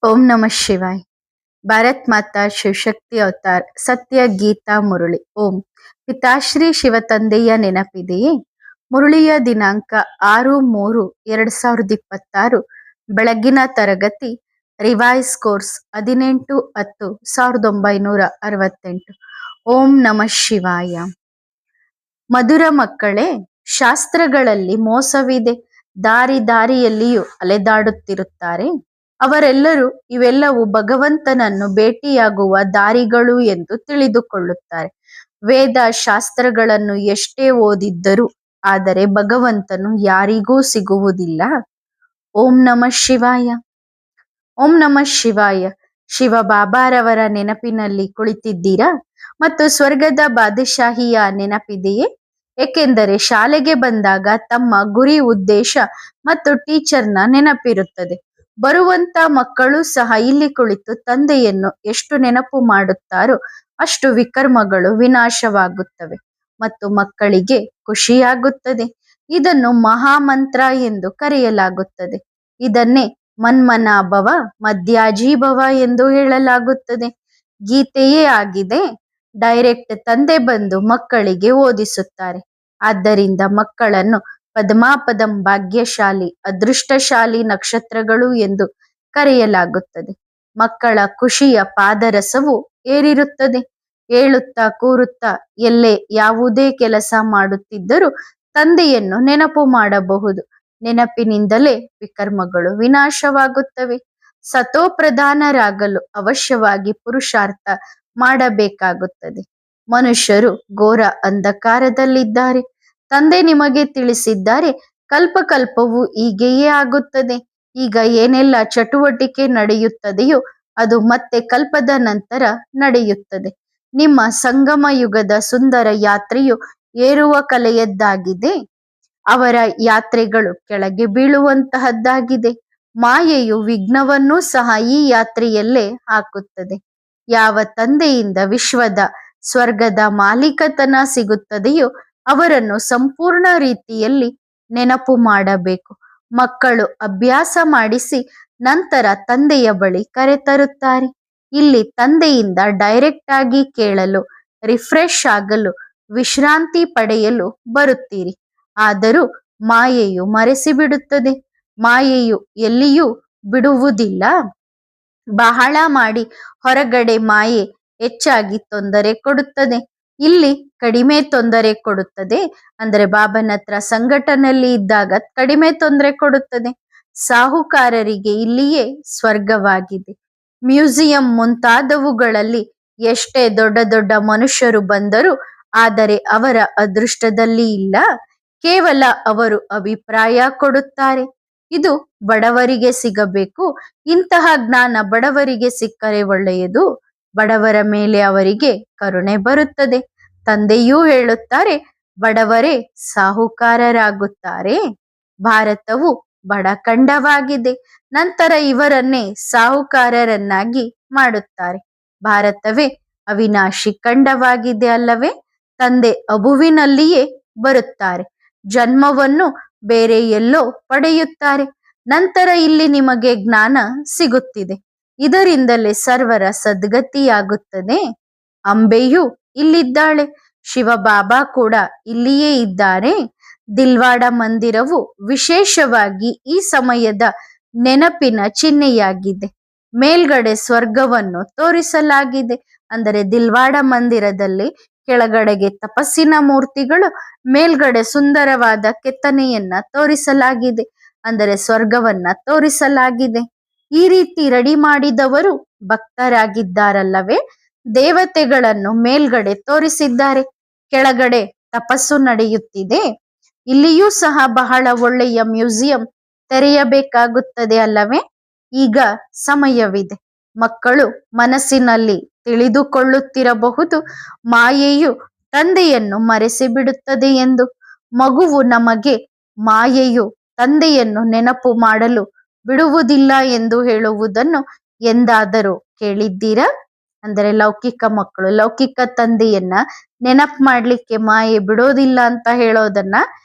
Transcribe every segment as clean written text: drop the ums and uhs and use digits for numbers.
ಓಂ ನಮಃ ಶಿವಾಯ್. ಭಾರತ್ ಮಾತಾ ಶಿವಶಕ್ತಿ ಅವತಾರ್ ಸತ್ಯ ಗೀತಾ ಮುರಳಿ. ಓಂ. ಪಿತಾಶ್ರೀ ಶಿವತಂದೆಯ ನೆನಪಿದೆಯೇ? ಮುರಳಿಯ ದಿನಾಂಕ 6/3/2026. ಬೆಳಗ್ಗಿನ ತರಗತಿ ರಿವೈಸ್ ಕೋರ್ಸ್ 18/10/1968. ಓಂ ನಮಃ ಶಿವಾಯ. ಮಧುರ ಮಕ್ಕಳೇ, ಶಾಸ್ತ್ರಗಳಲ್ಲಿ ಮೋಸವಿದೆ. ದಾರಿ ದಾರಿಯಲ್ಲಿಯೂ ಅಲೆದಾಡುತ್ತಿರುತ್ತಾರೆ. ಅವರೆಲ್ಲರೂ ಇವೆಲ್ಲವೂ ಭಗವಂತನನ್ನು ಭೇಟಿಯಾಗುವ ದಾರಿಗಳು ಎಂದು ತಿಳಿದುಕೊಳ್ಳುತ್ತಾರೆ. ವೇದ ಶಾಸ್ತ್ರಗಳನ್ನು ಎಷ್ಟೇ ಓದಿದ್ದರೂ ಆದರೆ ಭಗವಂತನು ಯಾರಿಗೂ ಸಿಗುವುದಿಲ್ಲ. ಓಂ ನಮಃ ಶಿವಾಯ. ಓಂ ನಮಃ ಶಿವಾಯ. ಶಿವ ಬಾಬಾರವರ ನೆನಪಿನಲ್ಲಿ ಕುಳಿತಿದ್ದೀರಾ? ಮತ್ತು ಸ್ವರ್ಗದ ಬಾದಶಾಹಿಯ ನೆನಪಿದೆಯೇ? ಏಕೆಂದರೆ ಶಾಲೆಗೆ ಬಂದಾಗ ತಮ್ಮ ಗುರಿ, ಉದ್ದೇಶ ಮತ್ತು ಟೀಚರ್ನ ನೆನಪಿರುತ್ತದೆ. ಬರುವಂತ ಮಕ್ಕಳು ಸಹ ಇಲ್ಲಿ ಕುಳಿತು ತಂದೆಯನ್ನು ಎಷ್ಟು ನೆನಪು ಮಾಡುತ್ತಾರೋ ಅಷ್ಟು ವಿಕರ್ಮಗಳು ವಿನಾಶವಾಗುತ್ತವೆ ಮತ್ತು ಮಕ್ಕಳಿಗೆ ಖುಷಿಯಾಗುತ್ತದೆ. ಇದನ್ನು ಮಹಾಮಂತ್ರ ಎಂದು ಕರೆಯಲಾಗುತ್ತದೆ. ಇದನ್ನೇ ಮನ್ಮನಾಭವ ಮಧ್ಯಾಜೀಭವ ಎಂದು ಹೇಳಲಾಗುತ್ತದೆ. ಗೀತೆಯೇ ಆಗಿದೆ. ಡೈರೆಕ್ಟ್ ತಂದೆ ಬಂದು ಮಕ್ಕಳಿಗೆ ಓದಿಸುತ್ತಾರೆ. ಆದ್ದರಿಂದ ಮಕ್ಕಳನ್ನು ಪದ್ಮಾಪದಂ ಭಾಗ್ಯಶಾಲಿ, ಅದೃಷ್ಟಶಾಲಿ ನಕ್ಷತ್ರಗಳು ಎಂದು ಕರೆಯಲಾಗುತ್ತದೆ. ಮಕ್ಕಳ ಖುಷಿಯ ಪಾದರಸವು ಏರಿರುತ್ತದೆ. ಏಳುತ್ತಾ ಕೂರುತ್ತಾ ಎಲ್ಲೇ ಯಾವುದೇ ಕೆಲಸ ಮಾಡುತ್ತಿದ್ದರೂ ತಂದೆಯನ್ನು ನೆನಪು ಮಾಡಬಹುದು. ನೆನಪಿನಿಂದಲೇ ವಿಕರ್ಮಗಳು ವಿನಾಶವಾಗುತ್ತವೆ. ಸತೋಪ್ರಧಾನರಾಗಲು ಅವಶ್ಯವಾಗಿ ಪುರುಷಾರ್ಥ ಮಾಡಬೇಕಾಗುತ್ತದೆ. ಮನುಷ್ಯರು ಘೋರ ಅಂಧಕಾರದಲ್ಲಿದ್ದಾರೆ. ತಂದೆ ನಿಮಗೆ ತಿಳಿಸಿದ್ದಾರೆ, ಕಲ್ಪಕಲ್ಪವು ಹೀಗೆಯೇ ಆಗುತ್ತದೆ. ಈಗ ಏನೆಲ್ಲ ಚಟುವಟಿಕೆ ನಡೆಯುತ್ತದೆಯೋ ಅದು ಮತ್ತೆ ಕಲ್ಪದ ನಂತರ ನಡೆಯುತ್ತದೆ. ನಿಮ್ಮ ಸಂಗಮ ಯುಗದ ಸುಂದರ ಯಾತ್ರೆಯು ಏರುವ ಕಲೆಯದ್ದಾಗಿದೆ. ಅವರ ಯಾತ್ರೆಗಳು ಕೆಳಗೆ ಬೀಳುವಂತಹದ್ದಾಗಿದೆ. ಮಾಯೆಯು ವಿಘ್ನವನ್ನೂ ಸಹ ಈ ಯಾತ್ರೆಯಲ್ಲೇ ಹಾಕುತ್ತದೆ. ಯಾವ ತಂದೆಯಿಂದ ವಿಶ್ವದ ಸ್ವರ್ಗದ ಮಾಲೀಕತನ ಸಿಗುತ್ತದೆಯೋ ಅವರನ್ನು ಸಂಪೂರ್ಣ ರೀತಿಯಲ್ಲಿ ನೆನಪು ಮಾಡಬೇಕು. ಮಕ್ಕಳು ಅಭ್ಯಾಸ ಮಾಡಿಸಿ ನಂತರ ತಂದೆಯ ಬಳಿ ಕರೆತರುತ್ತಾರೆ. ಇಲ್ಲಿ ತಂದೆಯಿಂದ ಡೈರೆಕ್ಟ್ ಆಗಿ ಕೇಳಲು, ರಿಫ್ರೆಶ್ ಆಗಲು, ವಿಶ್ರಾಂತಿ ಪಡೆಯಲು ಬರುತ್ತೀರಿ. ಆದರೂ ಮಾಯೆಯು ಮರೆಸಿಬಿಡುತ್ತದೆ. ಮಾಯೆಯು ಎಲ್ಲಿಯೂ ಬಿಡುವುದಿಲ್ಲ. ಬಹಳ ಮಾಡಿ ಹೊರಗಡೆ ಮಾಯೆ ಹೆಚ್ಚಾಗಿ ತೊಂದರೆ ಕೊಡುತ್ತದೆ. ಇಲ್ಲಿ ಕಡಿಮೆ ತೊಂದರೆ ಕೊಡುತ್ತದೆ. ಅಂದ್ರೆ ಬಾಬನ ಹತ್ರ ಸಂಘಟನೆಯಲ್ಲಿ ಇದ್ದಾಗ ಕಡಿಮೆ ತೊಂದರೆ ಕೊಡುತ್ತದೆ. ಸಾಹುಕಾರರಿಗೆ ಇಲ್ಲಿಯೇ ಸ್ವರ್ಗವಾಗಿದೆ. ಮ್ಯೂಸಿಯಂ ಮುಂತಾದವುಗಳಲ್ಲಿ ಎಷ್ಟೇ ದೊಡ್ಡ ದೊಡ್ಡ ಮನುಷ್ಯರು ಬಂದರೂ ಆದರೆ ಅವರ ಅದೃಷ್ಟದಲ್ಲಿ ಇಲ್ಲ. ಕೇವಲ ಅವರು ಅಭಿಪ್ರಾಯ ಕೊಡುತ್ತಾರೆ. ಇದು ಬಡವರಿಗೆ ಸಿಗಬೇಕು. ಇಂತಹ ಜ್ಞಾನ ಬಡವರಿಗೆ ಸಿಕ್ಕರೆ ಒಳ್ಳೆಯದು. ಬಡವರ ಮೇಲೆ ಅವರಿಗೆ ಕರುಣೆ ಬರುತ್ತದೆ. ತಂದೆಯೂ ಹೇಳುತ್ತಾರೆ, ಬಡವರೇ ಸಾಹುಕಾರರಾಗುತ್ತಾರೆ. ಭಾರತವು ಬಡ ಖಂಡವಾಗಿದೆ. ನಂತರ ಇವರನ್ನೇ ಸಾಹುಕಾರರನ್ನಾಗಿ ಮಾಡುತ್ತಾರೆ. ಭಾರತವೇ ಅವಿನಾಶಿ ಖಂಡವಾಗಿದೆ ಅಲ್ಲವೇ? ತಂದೆ ಅಬುವಿನಲ್ಲಿಯೇ ಬರುತ್ತಾರೆ. ಜನ್ಮವನ್ನು ಬೇರೆ ಎಲ್ಲೋ ಪಡೆಯುತ್ತಾರೆ. ನಂತರ ಇಲ್ಲಿ ನಿಮಗೆ ಜ್ಞಾನ ಸಿಗುತ್ತಿದೆ. ಇದರಿಂದಲೇ ಸರ್ವರ ಸದ್ಗತಿಯಾಗುತ್ತದೆ. ಅಂಬೆಯು ಇಲ್ಲಿದ್ದಾಳೆ. ಶಿವಬಾಬಾ ಕೂಡ ಇಲ್ಲಿಯೇ ಇದ್ದಾರೆ. ದಿಲ್ವಾಡ ಮಂದಿರವು ವಿಶೇಷವಾಗಿ ಈ ಸಮಯದ ನೆನಪಿನ ಚಿಹ್ನೆಯಾಗಿದೆ. ಮೇಲ್ಗಡೆ ಸ್ವರ್ಗವನ್ನು ತೋರಿಸಲಾಗಿದೆ. ಅಂದರೆ ದಿಲ್ವಾಡ ಮಂದಿರದಲ್ಲಿ ಕೆಳಗಡೆಗೆ ತಪಸ್ಸಿನ ಮೂರ್ತಿಗಳು, ಮೇಲ್ಗಡೆ ಸುಂದರವಾದ ಕೆತ್ತನೆಯನ್ನ ತೋರಿಸಲಾಗಿದೆ. ಅಂದರೆ ಸ್ವರ್ಗವನ್ನ ತೋರಿಸಲಾಗಿದೆ. ಈ ರೀತಿ ರೆಡಿ ಮಾಡಿದವರು ಭಕ್ತರಾಗಿದ್ದಾರಲ್ಲವೇ? ದೇವತೆಗಳನ್ನು ಮೇಲ್ಗಡೆ ತೋರಿಸಿದ್ದಾರೆ. ಕೆಳಗಡೆ ತಪಸ್ಸು ನಡೆಯುತ್ತಿದೆ. ಇಲ್ಲಿಯೂ ಸಹ ಬಹಳ ಒಳ್ಳೆಯ ಮ್ಯೂಸಿಯಂ ತೆರೆಯಬೇಕಾಗುತ್ತದೆ ಅಲ್ಲವೇ? ಈಗ ಸಮಯವಿದೆ. ಮಕ್ಕಳು ಮನಸ್ಸಿನಲ್ಲಿ ತಿಳಿದುಕೊಳ್ಳುತ್ತಿರಬಹುದು, ಮಾಯೆಯು ತಂದೆಯನ್ನು ಮರೆಸಿಬಿಡುತ್ತದೆ ಎಂದು. ಮಗುವು ನಮಗೆ ಮಾಯೆಯು ತಂದೆಯನ್ನು ನೆನಪು ಮಾಡಲು ಬಿಡುವುದಿಲ್ಲ ಎಂದು ಹೇಳುವುದನ್ನು ಎಂದಾದರೂ ಕೇಳಿದ್ದೀರಾ? ಅಂದರೆ ಲೌಕಿಕ ಮಕ್ಕಳು ಲೌಕಿಕ ತಂದೆಯನ್ನ ನೆನಪು ಮಾಡ್ಲಿಕ್ಕೆ ಮಾಯೆ ಬಿಡೋದಿಲ್ಲ ಅಂತ ಹೇಳೋದನ್ನ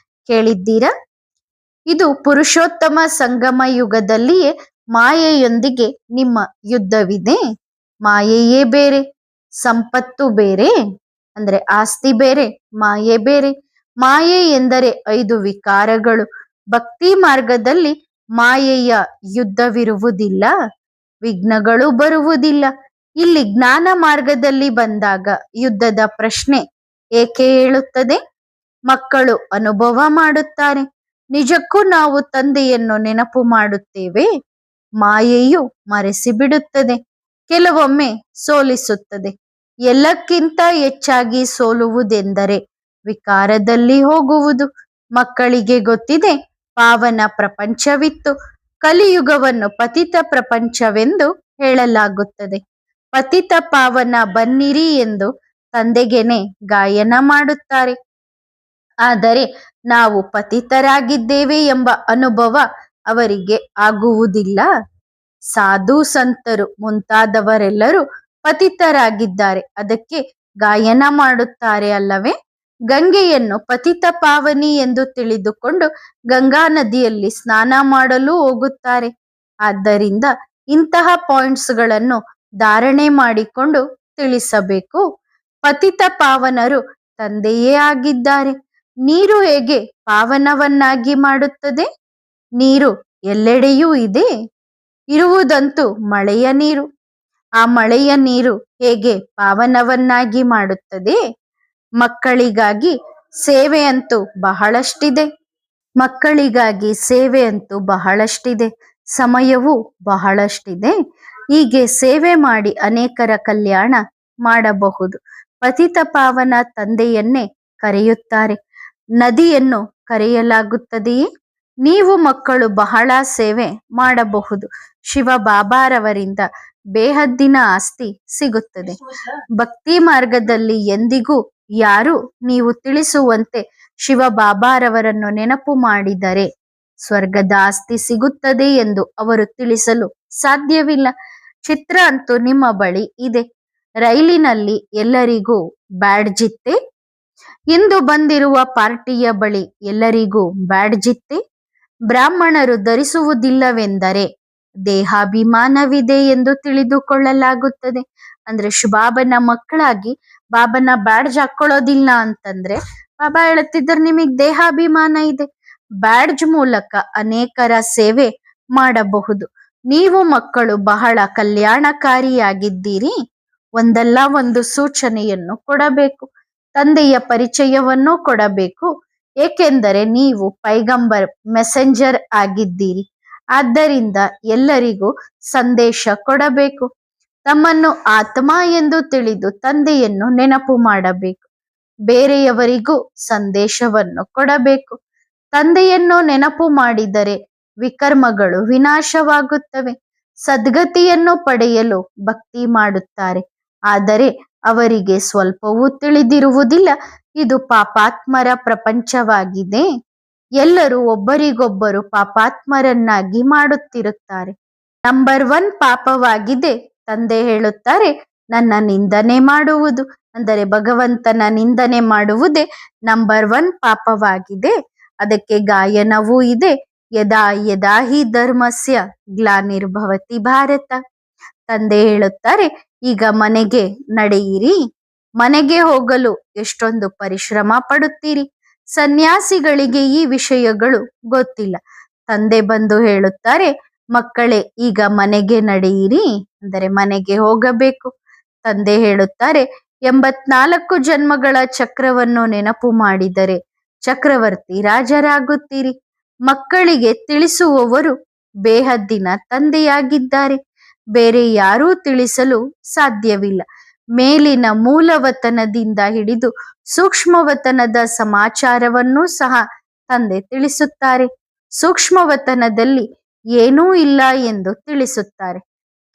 ಕೇಳಿದ್ದೀರಾ? ಇದು ಪುರುಷೋತ್ತಮ ಸಂಗಮ ಯುಗದಲ್ಲಿಯೇ ಮಾಯೆಯೊಂದಿಗೆ ನಿಮ್ಮ ಯುದ್ಧವಿದೆ. ಮಾಯೆಯೇ ಬೇರೆ, ಸಂಪತ್ತು ಬೇರೆ, ಅಂದ್ರೆ ಆಸ್ತಿ ಬೇರೆ, ಮಾಯೆ ಬೇರೆ. ಮಾಯೆ ಎಂದರೆ 5 ವಿಕಾರಗಳು. ಭಕ್ತಿ ಮಾರ್ಗದಲ್ಲಿ ಮಾಯೆಯ ಯುದ್ಧವಿರುವುದಿಲ್ಲ, ವಿಘ್ನಗಳು ಬರುವುದಿಲ್ಲ. ಇಲ್ಲಿ ಜ್ಞಾನ ಮಾರ್ಗದಲ್ಲಿ ಬಂದಾಗ ಯುದ್ಧದ ಪ್ರಶ್ನೆ ಏಕೆ ಹೇಳುತ್ತದೆ? ಮಕ್ಕಳು ಅನುಭವ ಮಾಡುತ್ತಾರೆ. ನಿಜಕ್ಕೂ ನಾವು ತಂದೆಯನ್ನು ನೆನಪು ಮಾಡುತ್ತೇವೆ. ಮಾಯೆಯು ಮರೆಸಿಬಿಡುತ್ತದೆ, ಕೆಲವೊಮ್ಮೆ ಸೋಲಿಸುತ್ತದೆ. ಎಲ್ಲಕ್ಕಿಂತ ಹೆಚ್ಚಾಗಿ ಸೋಲುವುದೆಂದರೆ ವಿಕಾರದಲ್ಲಿ ಹೋಗುವುದು. ಮಕ್ಕಳಿಗೆ ಗೊತ್ತಿದೆ, ಪಾವನ ಪ್ರಪಂಚವಿತ್ತು. ಕಲಿಯುಗವನ್ನು ಪತಿತ ಪ್ರಪಂಚವೆಂದು ಹೇಳಲಾಗುತ್ತದೆ. ಪತಿತ ಪಾವನ ಬನ್ನಿರಿ ಎಂದು ತಂದೆಗೆನೆ ಗಾಯನ ಮಾಡುತ್ತಾರೆ. ಆದರೆ ನಾವು ಪತಿತರಾಗಿದ್ದೇವೆ ಎಂಬ ಅನುಭವ ಅವರಿಗೆ ಆಗುವುದಿಲ್ಲ. ಸಾಧು ಸಂತರು ಮುಂತಾದವರೆಲ್ಲರೂ ಪತಿತರಾಗಿದ್ದಾರೆ, ಅದಕ್ಕೆ ಗಾಯನ ಮಾಡುತ್ತಾರೆ ಅಲ್ಲವೇ? ಗಂಗೆಯನ್ನು ಪತಿತ ಪಾವನಿ ಎಂದು ತಿಳಿದುಕೊಂಡು ಗಂಗಾ ನದಿಯಲ್ಲಿ ಸ್ನಾನ ಮಾಡಲು ಹೋಗುತ್ತಾರೆ. ಆದ್ದರಿಂದ ಇಂತಹ ಪಾಯಿಂಟ್ಸ್ಗಳನ್ನು ಧಾರಣೆ ಮಾಡಿಕೊಂಡು ತಿಳಿಸಬೇಕು. ಪತಿತ ಪಾವನರು ತಂದೆಯೇ ಆಗಿದ್ದಾರೆ. ನೀರು ಹೇಗೆ ಪಾವನವನ್ನಾಗಿ ಮಾಡುತ್ತದೆ? ನೀರು ಎಲ್ಲೆಡೆಯೂ ಇದೆ. ಇರುವುದಂತೂ ಮಳೆಯ ನೀರು. ಆ ಮಳೆಯ ನೀರು ಹೇಗೆ ಪಾವನವನ್ನಾಗಿ ಮಾಡುತ್ತದೆ? ಮಕ್ಕಳಿಗಾಗಿ ಸೇವೆಯಂತೂ ಬಹಳಷ್ಟಿದೆ. ಮಕ್ಕಳಿಗಾಗಿ ಸೇವೆಯಂತೂ ಬಹಳಷ್ಟಿದೆ, ಸಮಯವೂ ಬಹಳಷ್ಟಿದೆ. ಹೀಗೆ ಸೇವೆ ಮಾಡಿ ಅನೇಕರ ಕಲ್ಯಾಣ ಮಾಡಬಹುದು. ಪತಿತ ಪಾವನ ತಂದೆಯನ್ನೇ ಕರೆಯುತ್ತಾರೆ. ನದಿಯನ್ನು ಕರೆಯಲಾಗುತ್ತದೆಯೇ? ನೀವು ಮಕ್ಕಳು ಬಹಳ ಸೇವೆ ಮಾಡಬಹುದು. ಶಿವ ಬಾಬಾರವರಿಂದ ಬೇಹದ್ದಿನ ಆಸ್ತಿ ಸಿಗುತ್ತದೆ. ಭಕ್ತಿ ಮಾರ್ಗದಲ್ಲಿ ಎಂದಿಗೂ ಯಾರು ನೀವು ತಿಳಿಸುವಂತೆ ಶಿವ ಬಾಬಾರವರನ್ನು ನೆನಪು ಮಾಡಿದರೆ ಸ್ವರ್ಗದ ಆಸ್ತಿ ಸಿಗುತ್ತದೆ ಎಂದು ಅವರು ತಿಳಿಸಲು ಸಾಧ್ಯವಿಲ್ಲ. ಚಿತ್ರ ಅಂತೂ ನಿಮ್ಮ ಬಳಿ ಇದೆ. ರೈಲಿನಲ್ಲಿ ಎಲ್ಲರಿಗೂ ಬ್ಯಾಡ್ಜ್ ಇತ್ತೆ? ಇಂದು ಬಂದಿರುವ ಪಾರ್ಟಿಯ ಬಳಿ ಎಲ್ಲರಿಗೂ ಬ್ಯಾಡ್ಜ್ ಇತ್ತೆ? ಬ್ರಾಹ್ಮಣರು ಧರಿಸುವುದಿಲ್ಲವೆಂದರೆ ದೇಹಾಭಿಮಾನವಿದೆ ಎಂದು ತಿಳಿದುಕೊಳ್ಳಲಾಗುತ್ತದೆ. ಅಂದ್ರೆ ಬಾಬನ ಮಕ್ಕಳಾಗಿ ಬಾಬನ ಬ್ಯಾಡ್ಜ್ ಹಾಕೊಳ್ಳೋದಿಲ್ಲ ಅಂತಂದ್ರೆ ಬಾಬಾ ಹೇಳುತ್ತಿದ್ದರು ನಿಮಗೆ ದೇಹಾಭಿಮಾನ ಇದೆ. ಬ್ಯಾಡ್ಜ್ ಮೂಲಕ ಅನೇಕರ ಸೇವೆ ಮಾಡಬಹುದು. ನೀವು ಮಕ್ಕಳು ಬಹಳ ಕಲ್ಯಾಣಕಾರಿಯಾಗಿದ್ದೀರಿ. ಒಂದಲ್ಲ ಒಂದು ಸೂಚನೆಯನ್ನು ಕೊಡಬೇಕು, ತಂದೆಯ ಪರಿಚಯವನ್ನು ಕೊಡಬೇಕು. ಏಕೆಂದರೆ ನೀವು ಪೈಗಂಬರ್ ಮೆಸೆಂಜರ್ ಆಗಿದ್ದೀರಿ. ಆದ್ದರಿಂದ ಎಲ್ಲರಿಗೂ ಸಂದೇಶ ಕೊಡಬೇಕು. ತಮ್ಮನ್ನು ಆತ್ಮ ಎಂದು ತಿಳಿದು ತಂದೆಯನ್ನು ನೆನಪು ಮಾಡಬೇಕು. ಬೇರೆಯವರಿಗೂ ಸಂದೇಶವನ್ನು ಕೊಡಬೇಕು. ತಂದೆಯನ್ನು ನೆನಪು ಮಾಡಿದರೆ ವಿಕರ್ಮಗಳು ವಿನಾಶವಾಗುತ್ತವೆ. ಸದ್ಗತಿಯನ್ನು ಪಡೆಯಲು ಭಕ್ತಿ ಮಾಡುತ್ತಾರೆ. ಆದರೆ ಅವರಿಗೆ ಸ್ವಲ್ಪವೂ ತಿಳಿದಿರುವುದಿಲ್ಲ, ಇದು ಪಾಪಾತ್ಮರ ಪ್ರಪಂಚವಾಗಿದೆ. ಎಲ್ಲರೂ ಒಬ್ಬರಿಗೊಬ್ಬರು ಪಾಪಾತ್ಮರನ್ನಾಗಿ ಮಾಡುತ್ತಿರುತ್ತಾರೆ. ನಂಬರ್ 1 ಪಾಪವಾಗಿದೆ. ತಂದೆ ಹೇಳುತ್ತಾರೆ, ನನ್ನ ನಿಂದನೆ ಮಾಡುವುದು ಅಂದರೆ ಭಗವಂತನ ನಿಂದನೆ ಮಾಡುವುದೇ ನಂಬರ್ 1 ಪಾಪವಾಗಿದೆ. ಅದಕ್ಕೆ ಗಾಯನವೂ ಇದೆ. ಯದಾ ಯದಾ ಹಿ ಧರ್ಮಸ್ಯ ಗ್ಲಾನಿರ್ಭವತಿ ಭಾರತ. ತಂದೆ ಹೇಳುತ್ತಾರೆ, ಈಗ ಮನೆಗೆ ನಡೆಯಿರಿ. ಮನೆಗೆ ಹೋಗಲು ಎಷ್ಟೊಂದು ಪರಿಶ್ರಮ ಪಡುತ್ತೀರಿ. ಸನ್ಯಾಸಿಗಳಿಗೆ ಈ ವಿಷಯಗಳು ಗೊತ್ತಿಲ್ಲ. ತಂದೆ ಬಂದು ಹೇಳುತ್ತಾರೆ, ಮಕ್ಕಳೇ ಈಗ ಮನೆಗೆ ನಡೆಯಿರಿ, ಅಂದರೆ ಮನೆಗೆ ಹೋಗಬೇಕು. ತಂದೆ ಹೇಳುತ್ತಾರೆ, 84 ಜನ್ಮಗಳ ಚಕ್ರವನ್ನು ನೆನಪು ಮಾಡಿದರೆ ಚಕ್ರವರ್ತಿ ರಾಜರಾಗುತ್ತೀರಿ. ಮಕ್ಕಳಿಗೆ ತಿಳಿಸುವವರು ಬೇಹದ್ದಿನ ತಂದೆಯಾಗಿದ್ದಾರೆ. ಬೇರೆ ಯಾರೂ ತಿಳಿಸಲು ಸಾಧ್ಯವಿಲ್ಲ. ಮೇಲಿನ ಮೂಲವತನದಿಂದ ಹಿಡಿದು ಸೂಕ್ಷ್ಮವತನದ ಸಮಾಚಾರವನ್ನೂ ಸಹ ತಂದೆ ತಿಳಿಸುತ್ತಾರೆ. ಸೂಕ್ಷ್ಮವತನದಲ್ಲಿ ಏನೂ ಇಲ್ಲ ಎಂದು ತಿಳಿಸುತ್ತಾರೆ.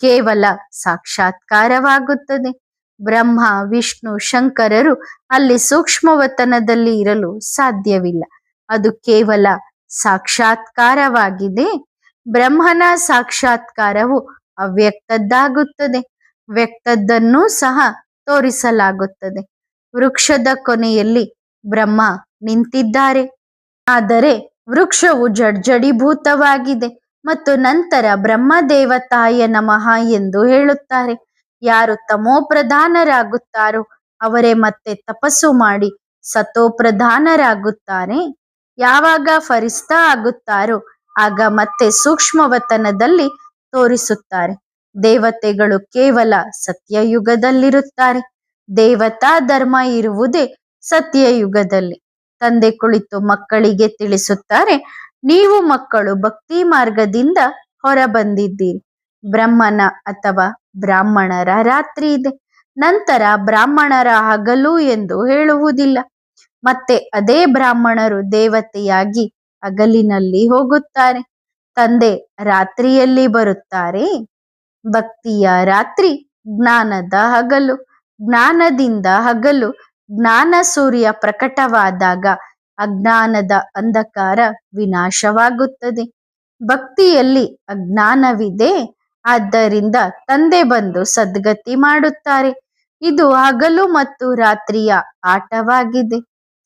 ಕೇವಲ ಸಾಕ್ಷಾತ್ಕಾರವಾಗುತ್ತದೆ. ಬ್ರಹ್ಮ, ವಿಷ್ಣು, ಶಂಕರರು ಅಲ್ಲಿ ಸೂಕ್ಷ್ಮವತನದಲ್ಲಿ ಇರಲು ಸಾಧ್ಯವಿಲ್ಲ. ಅದು ಕೇವಲ ಸಾಕ್ಷಾತ್ಕಾರವಾಗಿದೆ. ಬ್ರಹ್ಮನ ಸಾಕ್ಷಾತ್ಕಾರವು ಅವ್ಯಕ್ತದ್ದಾಗುತ್ತದೆ. ವ್ಯಕ್ತದ್ದನ್ನೂ ಸಹ ತೋರಿಸಲಾಗುತ್ತದೆ. ವೃಕ್ಷದ ಕೊನೆಯಲ್ಲಿ ಬ್ರಹ್ಮ ನಿಂತಿದ್ದಾರೆ. ಆದರೆ ವೃಕ್ಷವು ಜಡ್ಜಡೀಭೂತವಾಗಿದೆ. ಮತ್ತು ನಂತರ ಬ್ರಹ್ಮದೇವತಾಯ ನಮಃ ಎಂದು ಹೇಳುತ್ತಾರೆ. ಯಾರು ತಮೋಪ್ರಧಾನರಾಗುತ್ತಾರೋ ಅವರೇ ಮತ್ತೆ ತಪಸ್ಸು ಮಾಡಿ ಸತೋಪ್ರಧಾನರಾಗುತ್ತಾರೆ. ಯಾವಾಗ ಫರಿಸ್ತಾ ಆಗುತ್ತಾರೋ ಆಗ ಮತ್ತೆ ಸೂಕ್ಷ್ಮವತನದಲ್ಲಿ ತೋರಿಸುತ್ತಾರೆ. ದೇವತೆಗಳು ಕೇವಲ ಸತ್ಯಯುಗದಲ್ಲಿರುತ್ತಾರೆ. ದೇವತಾ ಧರ್ಮ ಇರುವುದೇ ಸತ್ಯಯುಗದಲ್ಲಿ. ತಂದೆ ಕುಳಿತು ಮಕ್ಕಳಿಗೆ ತಿಳಿಸುತ್ತಾರೆ, ನೀವು ಮಕ್ಕಳು ಭಕ್ತಿ ಮಾರ್ಗದಿಂದ ಹೊರಬಂದಿದ್ದೀರಿ. ಬ್ರಹ್ಮನ ಅಥವಾ ಬ್ರಾಹ್ಮಣರ ರಾತ್ರಿ ಇದೆ, ನಂತರ ಬ್ರಾಹ್ಮಣರ ಹಗಲು ಎಂದು ಹೇಳುವುದಿಲ್ಲ. ಮತ್ತೆ ಅದೇ ಬ್ರಾಹ್ಮಣರು ದೇವತೆಯಾಗಿ ಹಗಲಿನಲ್ಲಿ ಹೋಗುತ್ತಾರೆ. ತಂದೆ ರಾತ್ರಿಯಲ್ಲಿ ಬರುತ್ತಾರೆ. ಭಕ್ತಿಯ ರಾತ್ರಿ, ಜ್ಞಾನದ ಹಗಲು. ಜ್ಞಾನದಿಂದ ಹಗಲು. ಜ್ಞಾನ ಸೂರ್ಯ ಪ್ರಕಟವಾದಾಗ ಅಜ್ಞಾನದ ಅಂಧಕಾರ ವಿನಾಶವಾಗುತ್ತದೆ. ಭಕ್ತಿಯಲ್ಲಿ ಅಜ್ಞಾನವಿದೆ, ಆದ್ದರಿಂದ ತಂದೆ ಬಂದು ಸದ್ಗತಿ ಮಾಡುತ್ತಾರೆ. ಇದು ಹಗಲು ಮತ್ತು ರಾತ್ರಿಯ ಆಟವಾಗಿದೆ.